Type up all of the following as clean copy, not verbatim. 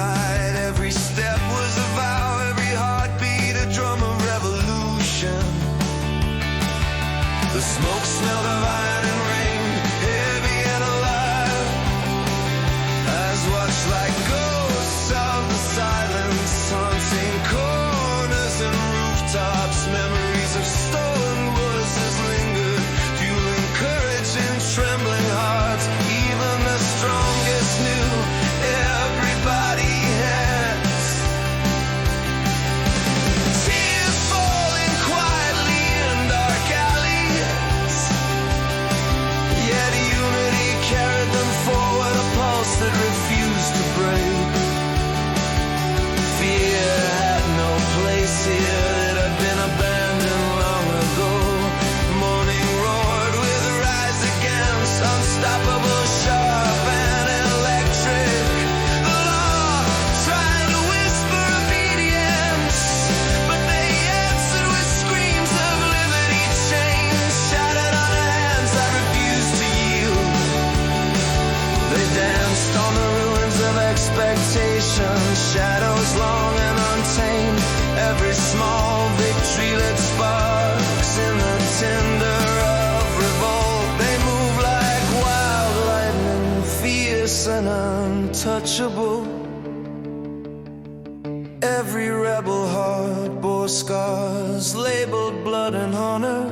night, every step was a vow, every heartbeat a drum of revolution. The smoke smelled of iron and rain, heavy and alive. Eyes watched like ghosts of the silence, haunting corners and rooftops. Memories of stolen voices lingered, fueling courage in trembling hearts. Even the strongest knew everybody has tears falling quietly in dark alleys. Yet unity carried them forward, a pulse that refused to break. Fear had no place here, that had been abandoned long ago. Morning roared with rise against, unstoppable, sharp and electric. The law tried to whisper obedience, but they answered with screams of liberty. Chains shattered on hands that refused to yield. They danced on the ruins of expectation, shadows long and untamed. Every small victory lit sparks in the tinder of revolt. They move like wild lightning, fierce and untouchable. Every rebel heart bore scars labeled blood and honor,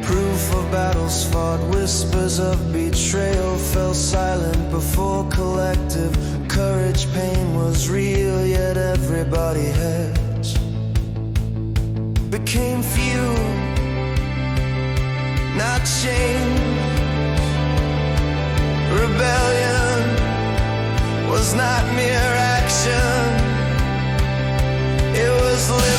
proof of battles fought. Whispers of betrayal fell silent before collective courage. Pain was real, yet everybody hedged. Became few, not chained. Rebellion was not mere action, it was living.